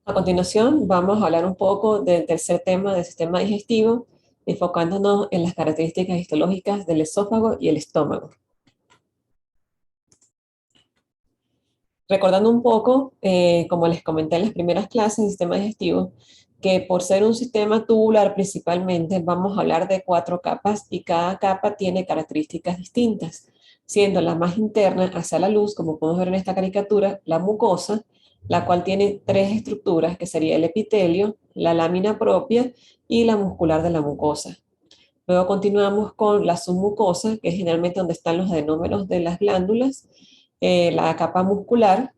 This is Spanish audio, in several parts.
A continuación, vamos a hablar un poco del tercer tema del sistema digestivo, enfocándonos en las características histológicas del esófago y el estómago. Recordando un poco, como les comenté en las primeras clases del sistema digestivo, que por ser un sistema tubular principalmente, vamos a hablar de 4 capas y cada capa tiene características distintas, siendo la más interna hacia la luz, como podemos ver en esta caricatura, la mucosa, la cual tiene 3 estructuras, que sería el epitelio, la lámina propia y la muscular de la mucosa. Luego continuamos con la submucosa, que es generalmente donde están los adenómeros de las glándulas, la capa muscular,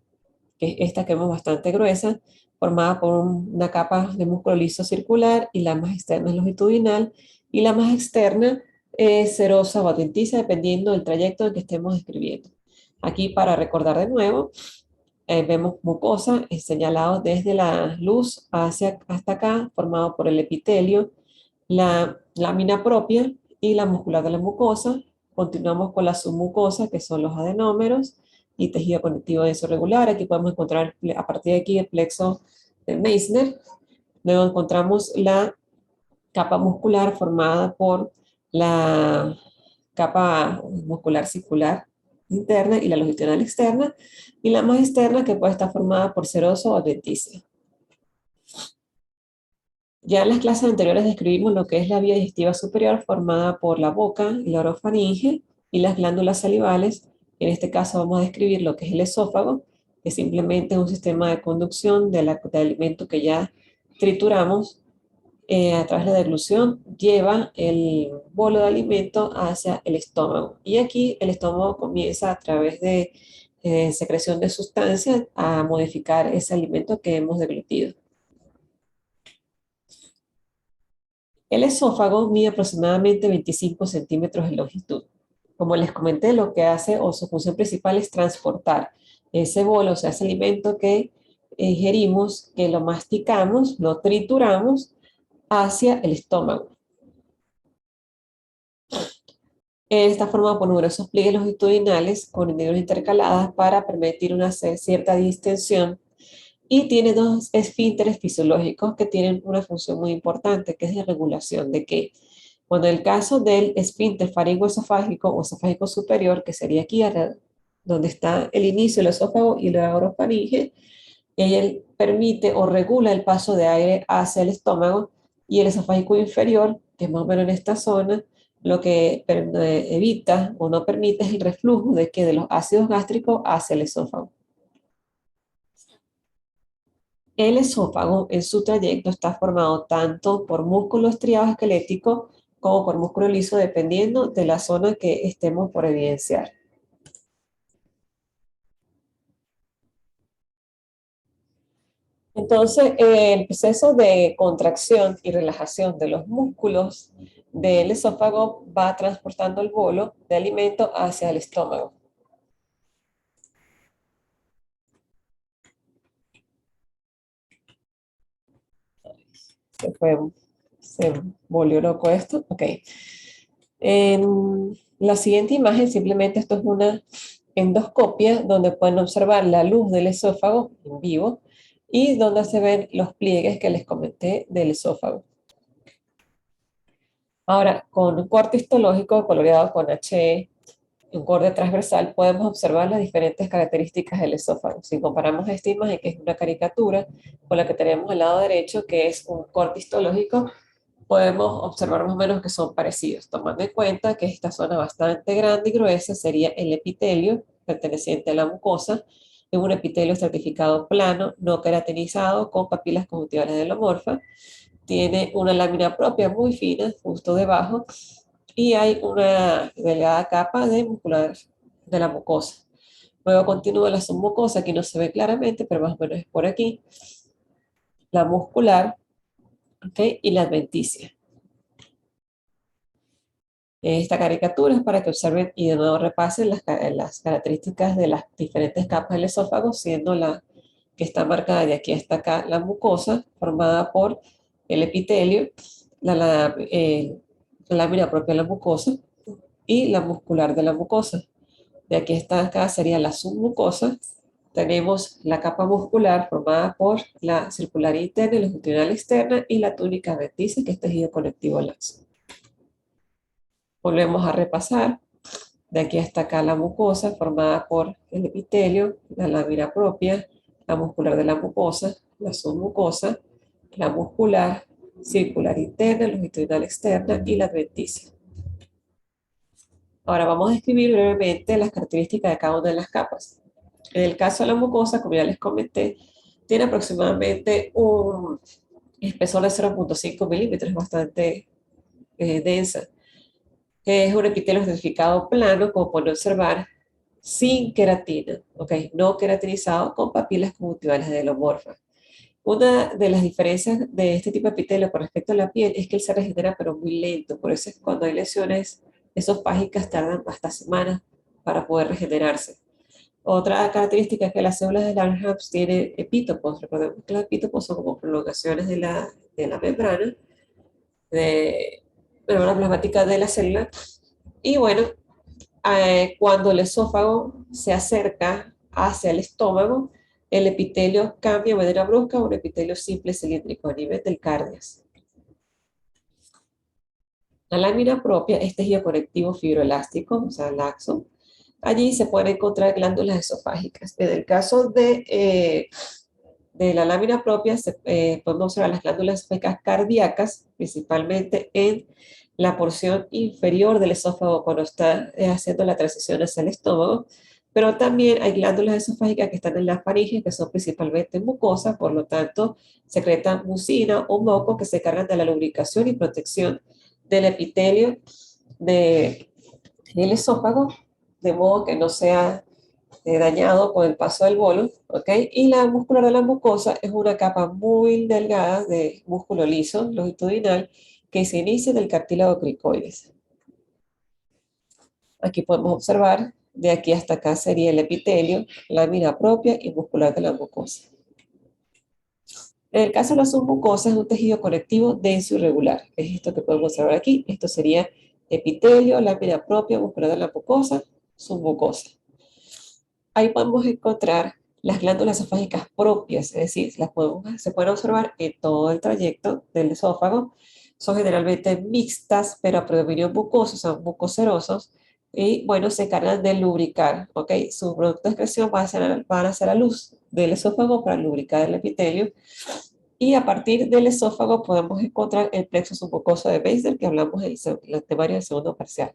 que es esta que vemos bastante gruesa, formada por una capa de músculo liso circular, y la más externa es longitudinal, y la más externa es serosa o adventicia, dependiendo del trayecto en que estemos describiendo. Aquí, para recordar de nuevo, vemos mucosa señalado desde la luz hasta acá, formado por el epitelio, la lámina propia y la muscular de la mucosa. Continuamos con la submucosa, que son los adenómeros y tejido conectivo denso regular. Aquí podemos encontrar a partir de aquí el plexo de Meissner. Luego encontramos la capa muscular formada por la capa muscular circular interna y la longitudinal externa, y la más externa, que puede estar formada por seroso o adventicia. Ya en las clases anteriores describimos lo que es la vía digestiva superior, formada por la boca y la orofaringe y las glándulas salivales. En este caso vamos a describir lo que es el esófago, que simplemente es un sistema de conducción del alimento que ya trituramos, a través de la deglución, lleva el bolo de alimento hacia el estómago. Y aquí el estómago comienza, a través de secreción de sustancias, a modificar ese alimento que hemos deglutido. El esófago mide aproximadamente 25 centímetros de longitud. Como les comenté, lo que hace, o su función principal, es transportar ese bolo, o sea, ese alimento que ingerimos, que lo masticamos, lo trituramos, hacia el estómago. Está formado por numerosos pliegues longitudinales con hendidura intercaladas para permitir una cierta distensión, y tiene 2 esfínteres fisiológicos que tienen una función muy importante, que es de regulación de que, bueno, en el caso del esfínter faringoesofágico o esofágico superior, que sería aquí donde está el inicio del esófago y la orofaringe, ella permite o regula el paso de aire hacia el estómago, y el esofágico inferior, que es más o menos en esta zona, lo que evita o no permite es el reflujo de los ácidos gástricos hacia el esófago. El esófago en su trayecto está formado tanto por músculo estriado esquelético como por músculo liso, dependiendo de la zona que estemos por evidenciar. Entonces, el proceso de contracción y relajación de los músculos del esófago va transportando el bolo de alimento hacia el estómago. Se fue, se volvió loco esto. Ok. En la siguiente imagen, simplemente esto es una endoscopia donde pueden observar la luz del esófago en vivo y donde se ven los pliegues que les comenté del esófago. Ahora, con un corte histológico coloreado con HE, un corte transversal, podemos observar las diferentes características del esófago. Si comparamos esta imagen, que es una caricatura, con la que tenemos al lado derecho, que es un corte histológico, podemos observar más o menos que son parecidos, tomando en cuenta que esta zona bastante grande y gruesa sería el epitelio, perteneciente a la mucosa. Es un epitelio estratificado plano, no queratinizado, con papilas conjuntivales adelomorfas. Tiene una lámina propia muy fina, justo debajo, y hay una delgada capa de muscular de la mucosa. Luego continúa la submucosa, aquí no se ve claramente, pero más o menos es por aquí, la muscular, ¿okay? Y la adventicia. Esta caricatura es para que observen y de nuevo repasen las características de las diferentes capas del esófago, siendo la que está marcada de aquí hasta acá la mucosa, formada por el epitelio, la lámina propia de la mucosa y la muscular de la mucosa. De aquí hasta acá sería la submucosa, Tenemos la capa muscular formada por la circular interna y longitudinal externa y la túnica adventicia, que es tejido conectivo laxo. Volvemos a repasar. De aquí hasta acá la mucosa formada por el epitelio, la lámina propia, la muscular de la mucosa, la submucosa, la muscular, circular interna, longitudinal externa y la adventicia. Ahora vamos a describir brevemente las características de cada una de las capas. En el caso de la mucosa, como ya les comenté, tiene aproximadamente un espesor de 0,5 milímetros, bastante densa. Es un epitelio estratificado plano, como pueden observar, sin queratina, ¿ok? No queratinizado con papilas conjuntivales adelomorfas. Una de las diferencias de este tipo de epitelio con respecto a la piel es que él se regenera pero muy lento, por eso es que cuando hay lesiones esofágicas tardan hasta semanas para poder regenerarse. Otra característica es que las células de Langerhans tienen epítopos. Recordemos que los epítopos son como prolongaciones de la membrana, de la membrana plasmática de la célula. Y bueno, cuando el esófago se acerca hacia el estómago, el epitelio cambia de manera brusca a un epitelio simple cilíndrico a nivel del cardias. La lámina propia es tejido conectivo fibroelástico, o sea, laxo. Allí se pueden encontrar glándulas esofágicas. En el caso de la lámina propia, podemos observar las glándulas esofágicas cardíacas, principalmente en la porción inferior del esófago cuando está haciendo la transición hacia el estómago, pero también hay glándulas esofágicas que están en la faringe, que son principalmente mucosas, por lo tanto, secretan mucina o moco que se cargan de la lubricación y protección del epitelio del esófago, de modo que no sea dañado con el paso del bolo, ¿ok? Y la muscular de la mucosa es una capa muy delgada de músculo liso, longitudinal, que se inicia del cartílago cricoides. Aquí podemos observar, de aquí hasta acá sería el epitelio, lámina propia y muscular de la mucosa. En el caso de la submucosa es un tejido conectivo denso y regular. Es esto que podemos observar aquí. Esto sería epitelio, lámina propia, muscular de la mucosa, submucosa. Ahí podemos encontrar las glándulas esofágicas propias, es decir, se pueden observar en todo el trayecto del esófago. Son generalmente mixtas, pero a predominio mucoso, son mucocerosos, y bueno, se encargan de lubricar, ¿ok? Su producto de excreción van a ser la luz del esófago para lubricar el epitelio, y a partir del esófago podemos encontrar el plexo submucoso de Beister, que hablamos en el temario del segundo parcial.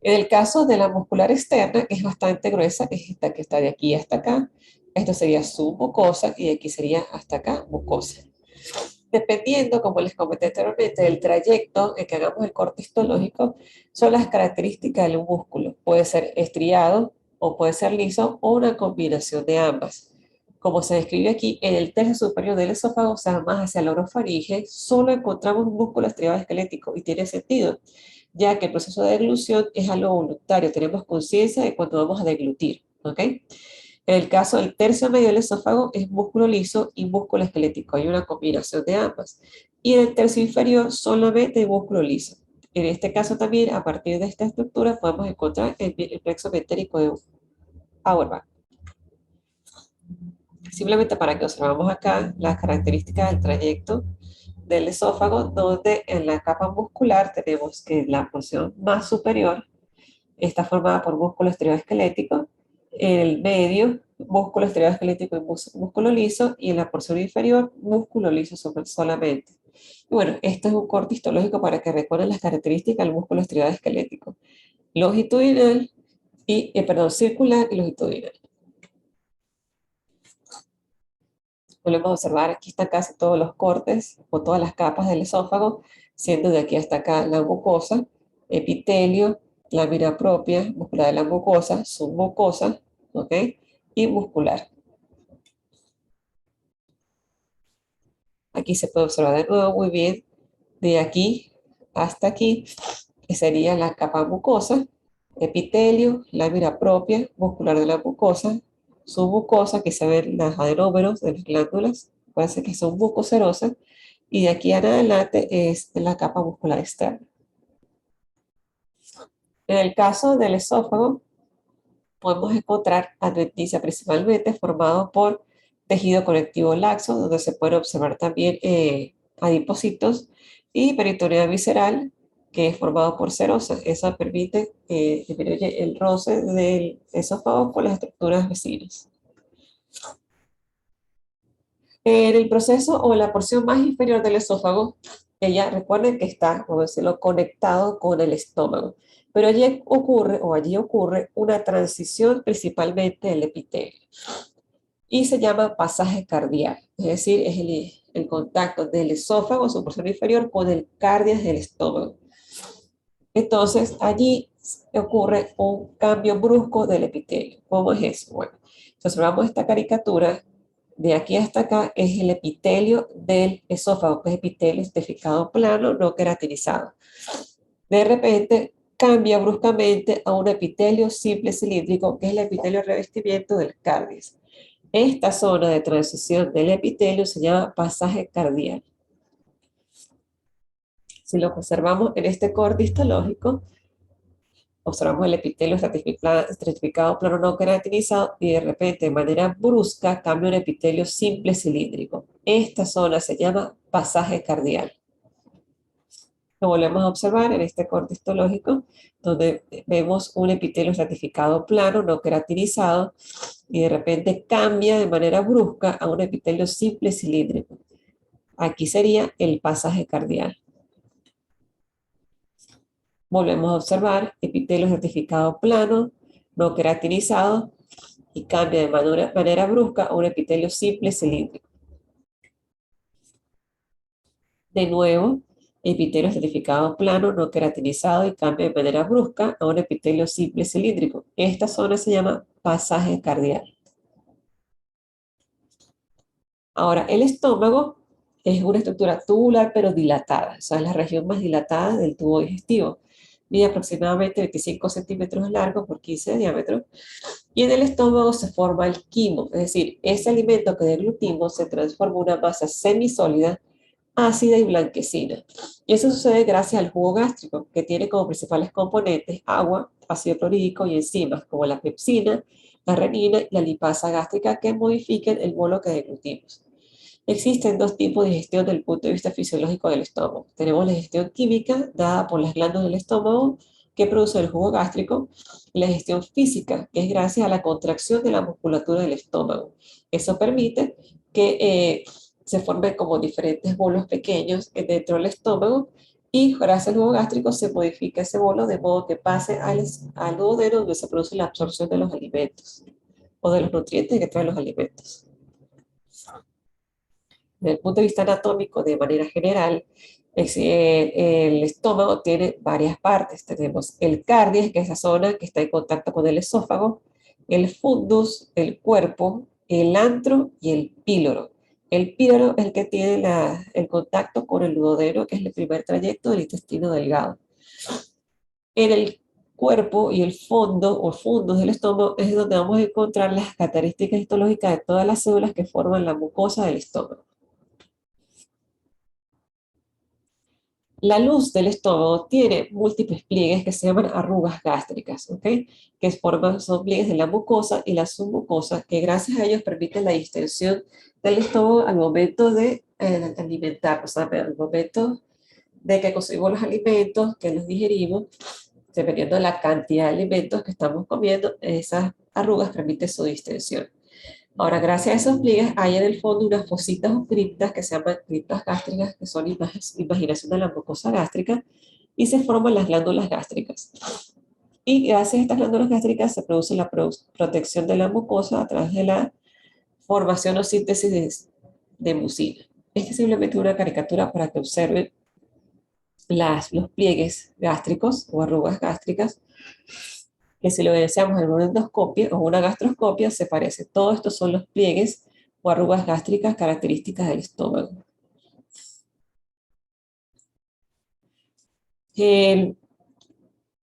En el caso de la muscular externa, que es bastante gruesa, es esta que está de aquí hasta acá. Esto sería submucosa y de aquí sería hasta acá mucosa. Dependiendo, como les comenté anteriormente, del trayecto en que hagamos el corte histológico, son las características del músculo. Puede ser estriado o puede ser liso o una combinación de ambas. Como se describe aquí, en el tercio superior del esófago, o sea, más hacia la orofaringe, solo encontramos un músculo estriado esquelético y tiene sentido, ya que el proceso de deglución es algo voluntario, tenemos conciencia de cuando vamos a deglutir, ¿ok? En el caso del tercio medio del esófago es músculo liso y músculo esquelético, hay una combinación de ambas. Y en el tercio inferior solamente músculo liso. En este caso también, a partir de esta estructura, podemos encontrar el plexo metérico de Auerbach. Simplemente para que observamos acá las características del trayecto del esófago, donde en la capa muscular tenemos que la porción más superior está formada por músculo esteroesquelético, en el medio músculo esteroesquelético y músculo liso, y en la porción inferior músculo liso solamente. Y bueno, esto es un corte histológico para que recuerden las características del músculo esteroesquelético, longitudinal perdón, circular y longitudinal. Volvemos a observar, aquí están casi todos los cortes o todas las capas del esófago, siendo de aquí hasta acá la mucosa, epitelio, lámina propia, muscular de la mucosa, submucosa, ¿ok? Y muscular. Aquí se puede observar de nuevo muy bien, de aquí hasta aquí, que sería la capa mucosa, epitelio, lámina propia, muscular de la mucosa, submucosa, que se ven los adenómeros de las glándulas, puede ser que son mucocerosas, y de aquí en adelante es la capa muscular externa. En el caso del esófago, podemos encontrar adventicia principalmente formado por tejido conectivo laxo, donde se puede observar también adipocitos, y peritoneal visceral, que es formado por serosa. Eso permite disminuir el roce del esófago con las estructuras vecinas. En el proceso o en la porción más inferior del esófago, ella recuerden que está, como decirlo, conectado con el estómago. Pero allí ocurre una transición principalmente del epitelio y se llama pasaje cardial, es decir, es el contacto del esófago, su porción inferior, con el cardias del estómago. Entonces, allí ocurre un cambio brusco del epitelio. ¿Cómo es eso? Bueno, si observamos esta caricatura, de aquí hasta acá es el epitelio del esófago, que es epitelio estrificado plano, no queratinizado. De repente cambia bruscamente a un epitelio simple cilíndrico, que es el epitelio revestimiento del cardias. Esta zona de transición del epitelio se llama pasaje cardial. Si lo observamos en este corte histológico, observamos el epitelio estratificado plano no queratinizado y de repente de manera brusca cambia un epitelio simple cilíndrico. Esta zona se llama pasaje cardial. Lo volvemos a observar en este corte histológico, donde vemos un epitelio estratificado plano no queratinizado y de repente cambia de manera brusca a un epitelio simple cilíndrico. Aquí sería el pasaje cardial. Volvemos a observar epitelio estratificado plano no queratinizado y cambia de manera brusca a un epitelio simple cilíndrico. De nuevo, epitelio estratificado plano no queratinizado y cambia de manera brusca a un epitelio simple cilíndrico. Esta zona se llama pasaje cardial. Ahora, el estómago es una estructura tubular pero dilatada, o sea, es la región más dilatada del tubo digestivo. Mide aproximadamente 25 centímetros de largo por 15 de diámetro. Y en el estómago se forma el quimo, es decir, ese alimento que deglutimos se transforma en una masa semisólida, ácida y blanquecina. Y eso sucede gracias al jugo gástrico, que tiene como principales componentes agua, ácido clorhídrico y enzimas como la pepsina, la renina y la lipasa gástrica que modifican el bolo que deglutimos. Existen dos tipos de digestión desde el punto de vista fisiológico del estómago. Tenemos la digestión química, dada por las glándulas del estómago, que produce el jugo gástrico, y la digestión física, que es gracias a la contracción de la musculatura del estómago. Eso permite que se formen como diferentes bolos pequeños dentro del estómago y gracias al jugo gástrico se modifica ese bolo de modo que pase al duodeno donde se produce la absorción de los alimentos o de los nutrientes que traen los alimentos. Desde el punto de vista anatómico, de manera general, el estómago tiene varias partes. Tenemos el cardias, que es esa zona que está en contacto con el esófago, el fundus, el cuerpo, el antro y el píloro. El píloro es el que tiene el contacto con el duodeno, que es el primer trayecto del intestino delgado. En el cuerpo y el fondo o fundus del estómago es donde vamos a encontrar las características histológicas de todas las células que forman la mucosa del estómago. La luz del estómago tiene múltiples pliegues que se llaman arrugas gástricas, ¿ok? Son pliegues de la mucosa y la submucosa que gracias a ellos permiten la distensión del estómago al momento de alimentar, o sea, al momento de que consumimos los alimentos, que los digerimos, dependiendo de la cantidad de alimentos que estamos comiendo, esas arrugas permiten su distensión. Ahora, gracias a esos pliegues, hay en el fondo unas fositas o criptas que se llaman criptas gástricas, que son imaginación de la mucosa gástrica, y se forman las glándulas gástricas. Y gracias a estas glándulas gástricas se produce la protección de la mucosa a través de la formación o síntesis de mucina. Esta es simplemente una caricatura para que observen los pliegues gástricos o arrugas gástricas, que si lo deseamos en una endoscopia o una gastroscopia se parece. Todos estos son los pliegues o arrugas gástricas características del estómago.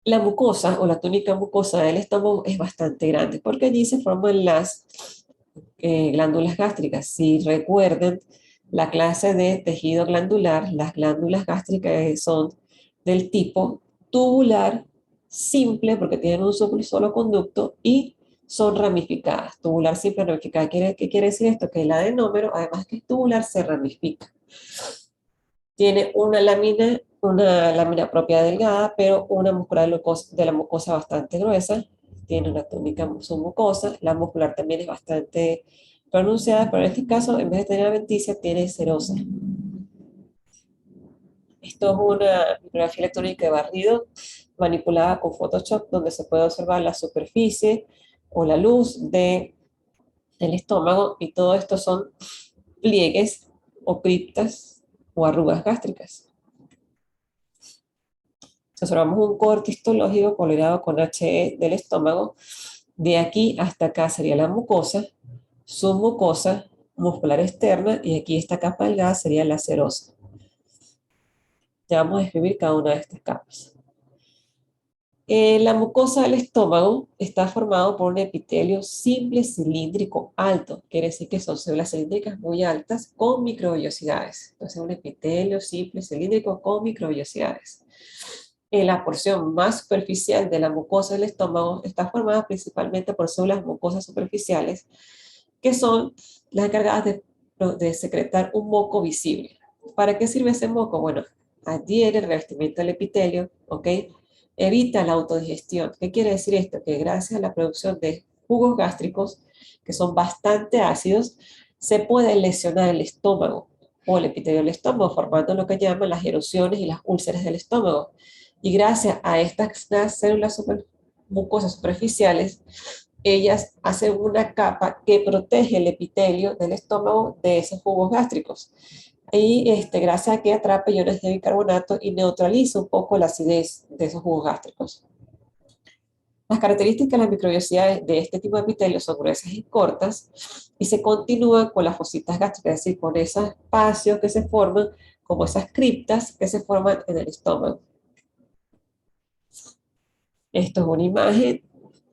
La mucosa o la túnica mucosa del estómago es bastante grande porque allí se forman las glándulas gástricas. Si recuerden la clase de tejido glandular, las glándulas gástricas son del tipo tubular, simple porque tienen un solo conducto y son ramificadas. Tubular simple ramificada. ¿Qué quiere decir esto? Que el adenómero, además que es tubular, se ramifica. Tiene una lámina propia delgada, pero una muscular de la mucosa bastante gruesa. Tiene una túnica submucosa. La muscular también es bastante pronunciada, pero en este caso, en vez de tener adventicia, tiene serosa. Esto es una micrografía electrónica de barrido manipulada con Photoshop, donde se puede observar la superficie o la luz del estómago, y todo esto son pliegues o criptas o arrugas gástricas. Si observamos un corte histológico coloreado con HE del estómago, de aquí hasta acá sería la mucosa, submucosa, muscular externa, y aquí esta capa delgada sería la serosa. Ya vamos a describir cada una de estas capas. La mucosa del estómago está formado por un epitelio simple cilíndrico alto, quiere decir que son células cilíndricas muy altas con microvellosidades. Entonces, un epitelio simple cilíndrico con microvellosidades. La porción más superficial de la mucosa del estómago está formada principalmente por células mucosas superficiales, que son las encargadas de secretar un moco visible. ¿Para qué sirve ese moco? Bueno, adhiere el revestimiento del epitelio, ¿ok? Evita la autodigestión. ¿Qué quiere decir esto? Que gracias a la producción de jugos gástricos, que son bastante ácidos, se puede lesionar el estómago o el epitelio del estómago, formando lo que llaman las erosiones y las úlceras del estómago. Y gracias a estas células mucosas superficiales, ellas hacen una capa que protege el epitelio del estómago de esos jugos gástricos. Y gracias a que atrapa iones de bicarbonato y neutraliza un poco la acidez de esos jugos gástricos. Las características de las microvellosidades de este tipo de epitelio son gruesas y cortas, y se continúan con las fositas gástricas, es decir, con esos espacios que se forman, como esas criptas que se forman en el estómago. Esto es una imagen,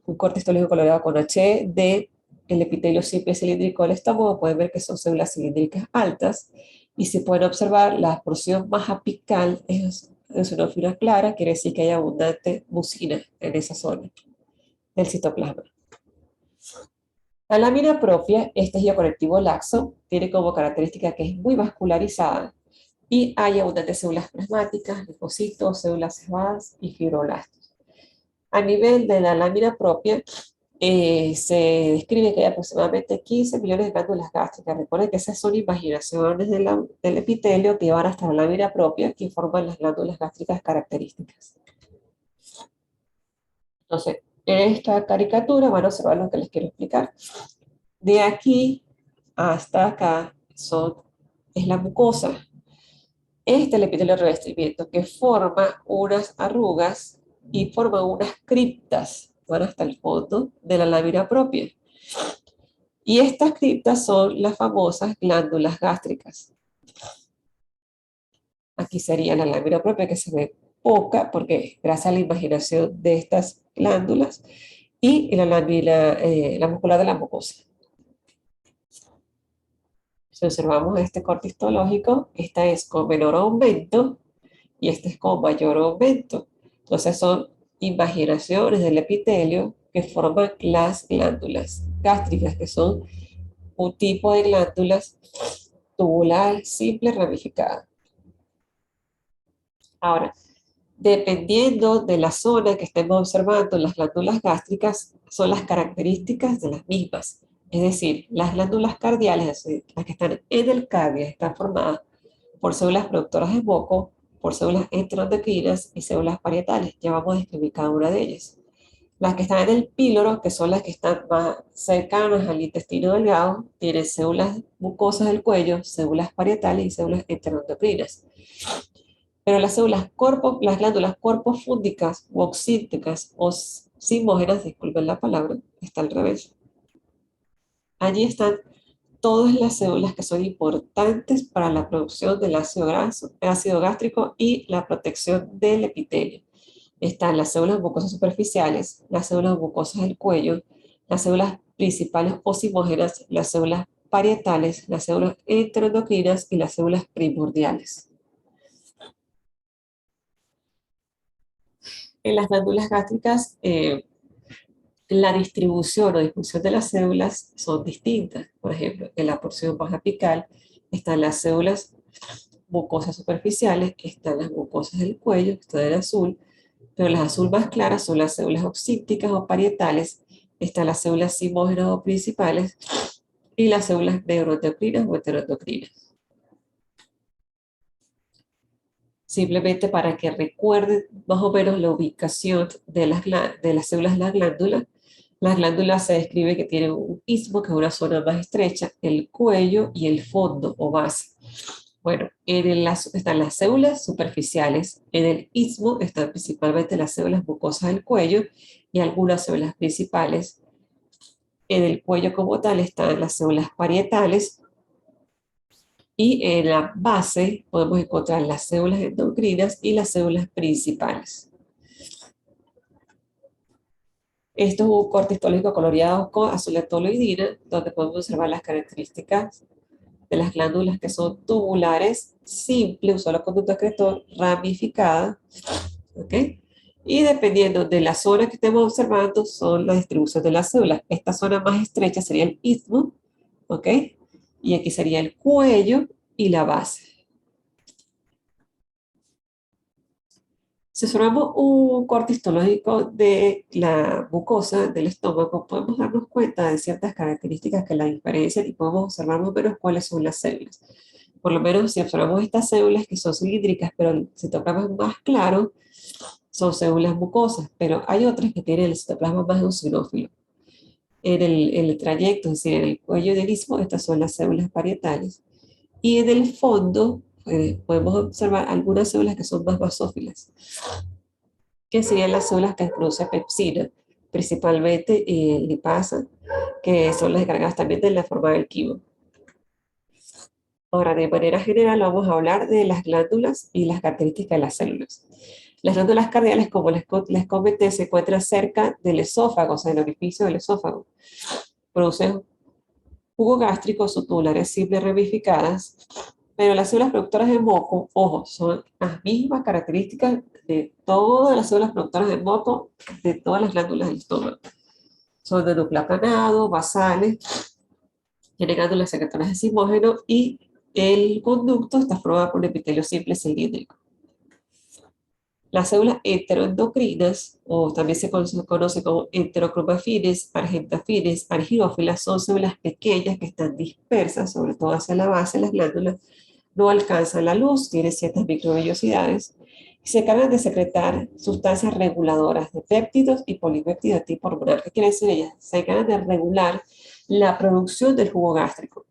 un corte histológico coloreado con H de el epitelio simple cilíndrico del estómago. Pueden ver que son células cilíndricas altas, y se pueden observar la porción más apical es una fibra clara, quiere decir que hay abundante mucina en esa zona del citoplasma. La lámina propia, este es conectivo laxo, tiene como característica que es muy vascularizada y hay abundantes células plasmáticas, linfocitos, células cebadas y fibroblastos. A nivel de la lámina propia, se describe que hay aproximadamente 15 millones de glándulas gástricas. Recuerden que esas son imaginaciones del epitelio que van hasta la lámina propia, que forman las glándulas gástricas características. Entonces, en esta caricatura van a observar lo que les quiero explicar. De aquí hasta acá es la mucosa. Este es el epitelio de revestimiento que forma unas arrugas y forma unas criptas, van hasta el fondo de la lámina propia. Y estas criptas son las famosas glándulas gástricas. Aquí sería la lámina propia, que se ve poca porque gracias a la imaginación de estas glándulas, y la lámina, la muscular de la mucosa. Si observamos este corte histológico, esta es con menor aumento y este es con mayor aumento. Entonces son imaginaciones del epitelio que forman las glándulas gástricas, que son un tipo de glándulas tubular simple ramificada. Ahora, dependiendo de la zona que estemos observando, las glándulas gástricas son las características de las mismas. Es decir, las glándulas cardiales, las que están en el cardio, están formadas por células productoras de moco, por células enteroendocrinas y células parietales. Ya vamos a describir cada una de ellas. Las que están en el píloro, que son las que están más cercanas al intestino delgado, tienen células mucosas del cuello, células parietales y células enteroendocrinas. Pero las glándulas corpofúndicas o oxíntocas o simógenas, disculpen la palabra, está al revés. Allí están todas las células que son importantes para la producción del ácido gástrico y la protección del epitelio. Están las células mucosas superficiales, las células mucosas del cuello, las células principales o simógenas, las células parietales, las células enteroendocrinas y las células primordiales. En las glándulas gástricas La distribución o disfunción de las células son distintas. Por ejemplo, en la porción baja apical están las células mucosas superficiales, están las mucosas del cuello, que está en azul, pero las azul más claras son las células oxípticas o parietales, están las células simógenas o principales y las células neuroendocrinas o heteroendocrinas. Simplemente para que recuerden más o menos la ubicación de las células de las glándulas se describe que tienen un istmo, que es una zona más estrecha, el cuello y el fondo o base. Bueno, están las células superficiales, en el istmo están principalmente las células mucosas del cuello y algunas células principales. En el cuello como tal están las células parietales y en la base podemos encontrar las células endocrinas y las células principales. Esto es un corte histológico coloreado con azul de toluidina, donde podemos observar las características de las glándulas que son tubulares, simple, un solo conducto excretor, ramificada, ¿ok? Y dependiendo de la zona que estemos observando, son la distribución de las células. Esta zona más estrecha sería el istmo, ¿ok? Y aquí sería el cuello y la base. Si observamos un corte histológico de la mucosa del estómago, podemos darnos cuenta de ciertas características que la diferencian y podemos observar más o menos cuáles son las células. Por lo menos si observamos estas células que son cilíndricas, pero el citoplasma más claro, son células mucosas, pero hay otras que tienen el citoplasma más eosinófilo. En el trayecto, es decir, en el cuello del istmo, estas son las células parietales. Y en el fondo podemos observar algunas células que son más basófilas, que serían las células que producen pepsina, principalmente lipasa, que son las encargadas también de la forma del quimo. Ahora, de manera general, vamos a hablar de las glándulas y las características de las células. Las glándulas cardiales, como les comenté, se encuentran cerca del esófago, o sea, del orificio del esófago. Producen jugo gástrico, subtubulares simples ramificadas, pero las células productoras de moco, ojo, son las mismas características de todas las células productoras de moco de todas las glándulas del estómago. Son de núcleo aplanado, basales, tienen glándulas secretoras de simógeno y el conducto está formado por un epitelio simple cilíndrico. Las células enteroendocrinas, o también se conoce como enterocromafines, argentafines, arginófilas, son células pequeñas que están dispersas, sobre todo hacia la base de las glándulas, no alcanzan la luz, tienen ciertas microvellosidades y se encargan de secretar sustancias reguladoras de péptidos y polipéptidos tipo hormonal. ¿Qué quiere decir ellas? Se encargan de regular la producción del jugo gástrico.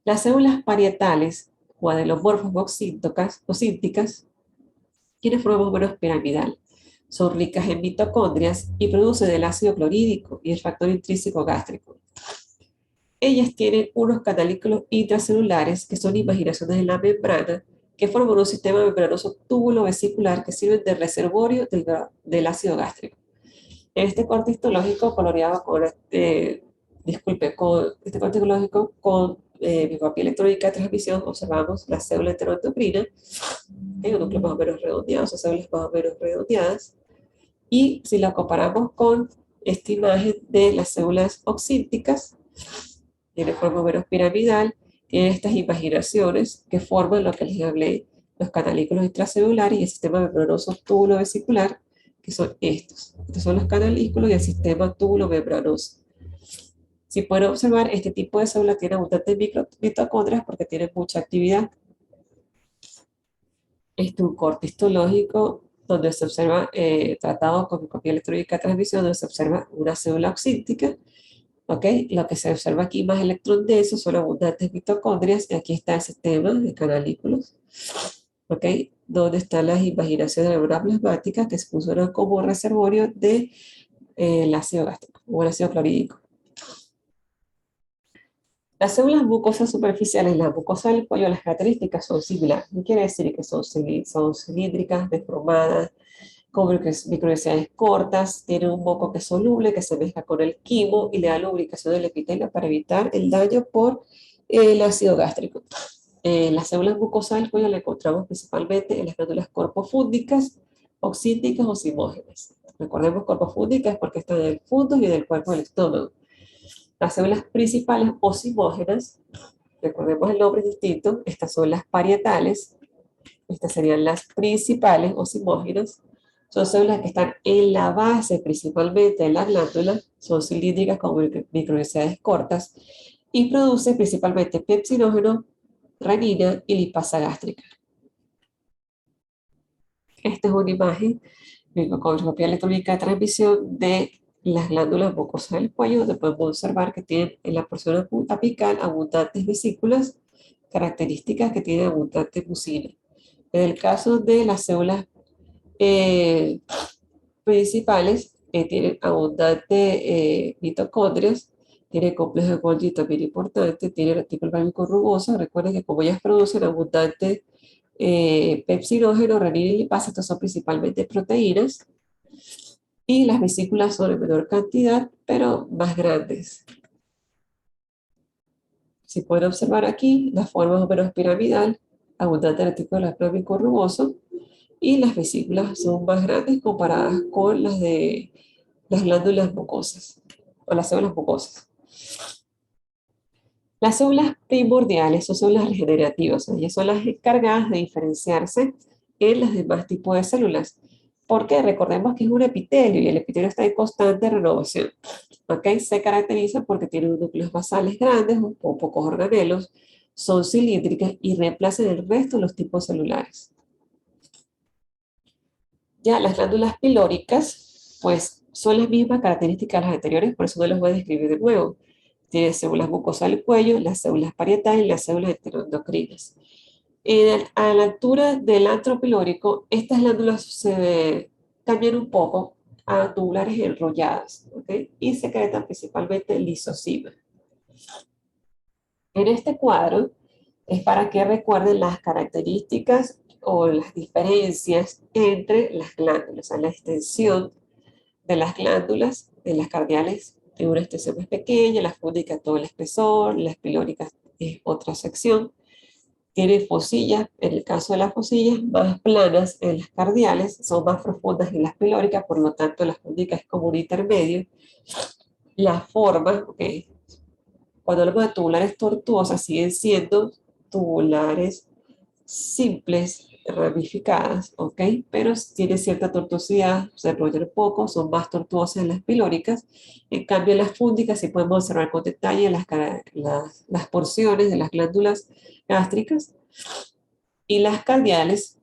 Las células parietales o adelomorfas ocínticas tienen forma más o menos piramidal. Son ricas en mitocondrias y producen el ácido clorhídrico y el factor intrínseco gástrico. Ellas tienen unos canalículos intracelulares que son imaginaciones de la membrana que forman un sistema membranoso túbulo vesicular que sirven de reservorio del ácido gástrico. En este corte histológico coloreado con con este corte histológico con microscopía electrónica de transmisión observamos la célula enteroendocrina, en un núcleo más o menos redondeado, son células más o menos redondeadas, y si la comparamos con esta imagen de las células oxínticas, tiene forma menos piramidal, tiene estas imaginaciones que forman lo que les hablé, los canalículos intracelulares y el sistema membranoso túbulo vesicular, que son estos. Estos son los canalículos y el sistema túbulo membranoso. Si pueden observar, este tipo de células tiene abundantes mitocondrias porque tienen mucha actividad. Este es un corte histológico donde se observa, tratado con microscopía electrónica de transmisión, donde se observa una célula oxíntica. ¿Ok? Lo que se observa aquí más electrón denso son abundantes mitocondrias y aquí está el sistema de canalículos, ¿ok? Donde están las imaginaciones de la membrana plasmática que funcionan como reservorio de el ácido gástrico o el ácido clorhídrico. Las células mucosas superficiales, la mucosa del cuello, las características son similares. ¿Qué quiere decir? Que son cilíndricas, deformadas, con microvellosidades cortas, tiene un moco que es soluble, que se mezcla con el quimo y le da lubricación del epitelio para evitar el daño por el ácido gástrico. Las células mucosas del cuello las encontramos principalmente en las glándulas corpofúndicas, oxínticas o simógenas. Recordemos cuerpo fúngico es porque están en el fundus y en el cuerpo del estómago. Las células principales o zimógenas, recordemos el nombre es distinto, estas son las parietales, estas serían las principales o zimógenas, son células que están en la base principalmente de la glándula, son cilíndricas con microvellosidades cortas y producen principalmente pepsinógeno, renina y lipasa gástrica. Esta es una imagen microscopía electrónica de transmisión de las glándulas mucosas del cuello, donde podemos observar que tienen en la porción apical abundantes vesículas, características que tienen abundante mucina. En el caso de las células eh, principales, tienen abundante mitocondrias, tiene complejo de Golgi también importante, tiene retículo bálmico rugoso. Recuerden que como ellas producen abundante pepsinógeno, renina y lipasa, estos son principalmente proteínas, y las vesículas son en menor cantidad, pero más grandes. Si pueden observar aquí, la forma más o menos piramidal, abundante retículo bálmico rugoso, y las vesículas son más grandes comparadas con las de las glándulas mucosas o las células mucosas. Las células primordiales son células regenerativas, ellas son las encargadas de diferenciarse en los demás tipos de células, porque recordemos que es un epitelio y el epitelio está en constante renovación. ¿Okay? Se caracteriza porque tienen núcleos basales grandes o pocos organelos, son cilíndricas y reemplazan el resto de los tipos celulares. Ya las glándulas pilóricas, pues son las mismas características de las anteriores, por eso no las voy a describir de nuevo. Tiene células mucosas del cuello, las células parietales y las células enteroendocrinas. A la altura del antro pilórico, estas glándulas se cambian un poco a tubulares enrolladas, ¿okay? Y secretan principalmente lisocima. En este cuadro es para que recuerden las características o las diferencias entre las glándulas, o sea, la extensión de las glándulas, de las cardiales, tiene una extensión más pequeña, las fúngicas todo el espesor, las pilóricas es otra sección. Tiene fosillas, en el caso de las fosillas, más planas en las cardiales, son más profundas en las pilóricas, por lo tanto las fúngicas es como un intermedio. La forma, okay, cuando hablamos de tubulares tortuosas, siguen siendo tubulares simples, ramificadas, ¿ok? Pero tiene cierta tortuosidad, se enrollan poco, son más tortuosas en las pilóricas. En cambio, en las fúngicas sí podemos observar con detalle las porciones de las glándulas gástricas, y las cardiales,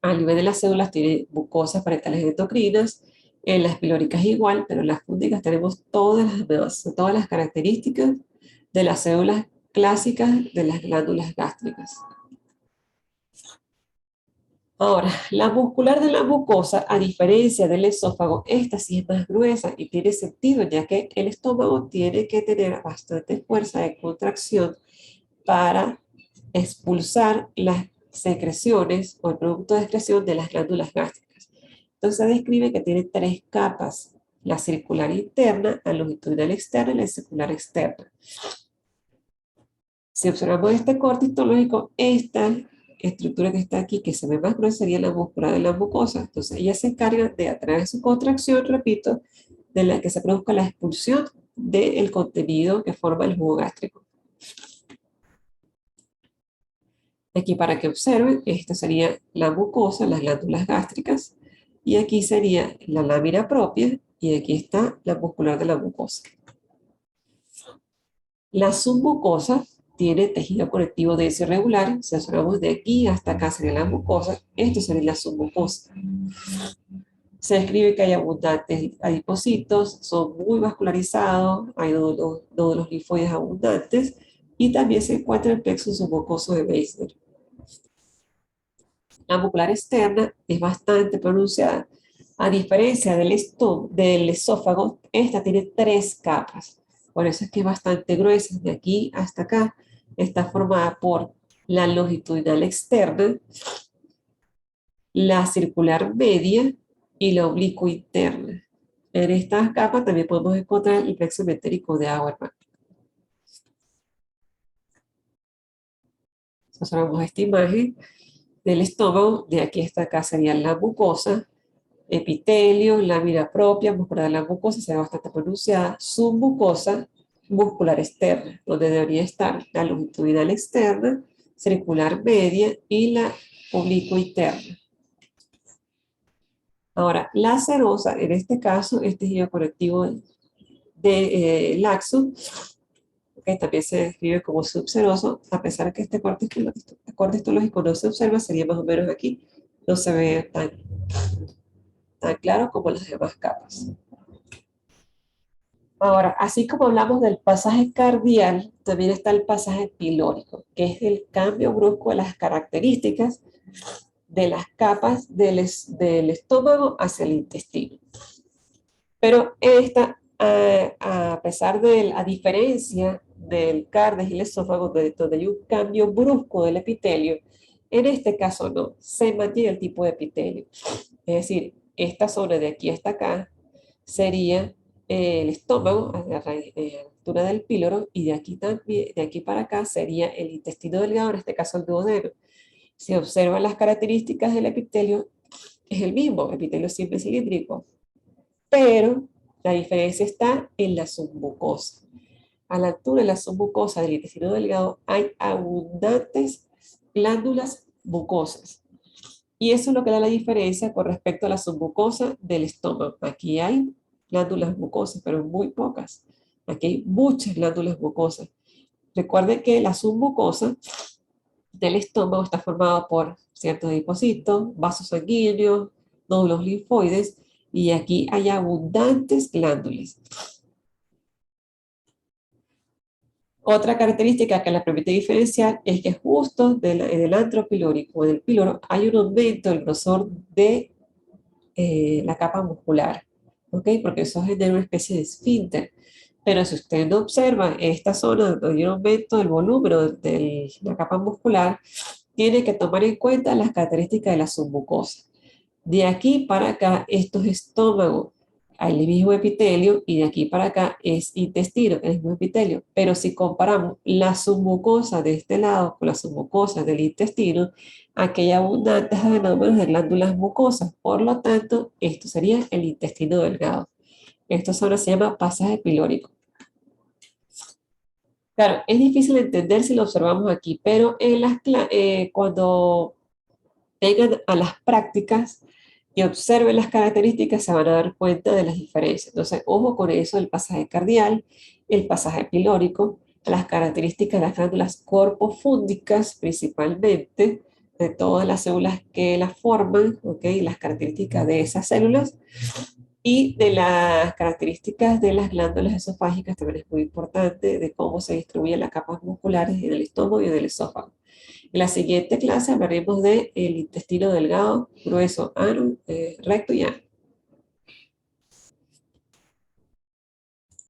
a nivel de las células, tienen mucosas parietales endocrinas, en las pilóricas igual, pero en las fúngicas tenemos todas las características de las células clásicas de las glándulas gástricas. Ahora, la muscular de la mucosa, a diferencia del esófago, esta sí es más gruesa y tiene sentido, ya que el estómago tiene que tener bastante fuerza de contracción para expulsar las secreciones o el producto de excreción de las glándulas gástricas. Entonces se describe que tiene tres capas: la circular interna, la longitudinal externa y la circular externa. Si observamos este corte histológico, esta estructura que está aquí, que se ve más gruesa, sería la muscula de la mucosa. Entonces ella se encarga de, a través de su contracción, repito, de la que se produzca la expulsión del contenido que forma el jugo gástrico. Aquí para que observen, esta sería la mucosa, las glándulas gástricas, y aquí sería la lámina propia, y aquí está la muscular de la mucosa. La submucosa tiene tejido conectivo denso y regular. Si observamos de aquí hasta acá sería la mucosa, esto sería la submucosa. Se describe que hay abundantes adipocitos, son muy vascularizados, hay nódulos linfoides abundantes, y también se encuentra el plexo submucoso de Meissner. La muscular externa es bastante pronunciada. A diferencia del esófago, esta tiene tres capas. Por eso es que es bastante gruesa. De aquí hasta acá está formada por la longitudinal externa, la circular media y la oblicuo interna. En estas capas también podemos encontrar el plexo metérico de Auerbach. Observamos esta imagen del estómago. De aquí hasta acá sería la mucosa. epitelio, lámina propia, muscular de la mucosa, se ve bastante pronunciada, submucosa, muscular externa, donde debería estar la longitudinal externa, circular media y la oblicuo interna. Ahora, la serosa, en este caso, es tejido conectivo de laxo, que también se describe como subseroso, a pesar de que este corte histológico no se observa, sería más o menos aquí, no se ve tan claro como las demás capas. Ahora, así como hablamos del pasaje cardial, también está el pasaje pilórico, que es el cambio brusco de las características de las capas del estómago hacia el intestino. Pero esta, a pesar de a diferencia del cardes y el esófago, donde hay un cambio brusco del epitelio, en este caso no, se mantiene el tipo de epitelio. Es decir, esta zona de aquí hasta acá sería el estómago a la altura del píloro y de aquí también, de aquí para acá sería el intestino delgado, en este caso el duodeno. Si observan las características del epitelio, es el mismo, epitelio simple cilíndrico, pero la diferencia está en la submucosa. A la altura de la submucosa del intestino delgado hay abundantes glándulas mucosas. Y eso es lo que da la diferencia con respecto a la submucosa del estómago. Aquí hay glándulas mucosas, pero muy pocas. Aquí hay muchas glándulas mucosas. Recuerden que la submucosa del estómago está formada por ciertos depósitos, vasos sanguíneos, nódulos linfoides, y aquí hay abundantes glándulas. Otra característica que la permite diferenciar es que justo en el antro pilórico, en el píloro, hay un aumento del grosor de la capa muscular, ¿ok? Porque eso genera una especie de esfínter. Pero si usted no observa esta zona donde hay un aumento del volumen de la capa muscular, tiene que tomar en cuenta las características de la submucosa. De aquí para acá, esto es estómago, hay el mismo epitelio, y de aquí para acá es intestino, el mismo epitelio. Pero si comparamos la submucosa de este lado con la submucosa del intestino, aquí hay abundantes adenómenos de glándulas mucosas. Por lo tanto, esto sería el intestino delgado. Esto ahora se llama pasaje pilórico. Claro, es difícil de entender si lo observamos aquí, pero cuando vengan a las prácticas y observen las características, se van a dar cuenta de las diferencias. Entonces, ojo con eso, el pasaje cardial, el pasaje pilórico, las características de las glándulas corpofúndicas, principalmente, de todas las células que las forman, ¿ok? Las características de esas células y de las características de las glándulas esofágicas también es muy importante, de cómo se distribuyen las capas musculares en el estómago y en el esófago. En la siguiente clase hablaremos del intestino delgado, grueso, recto y ano.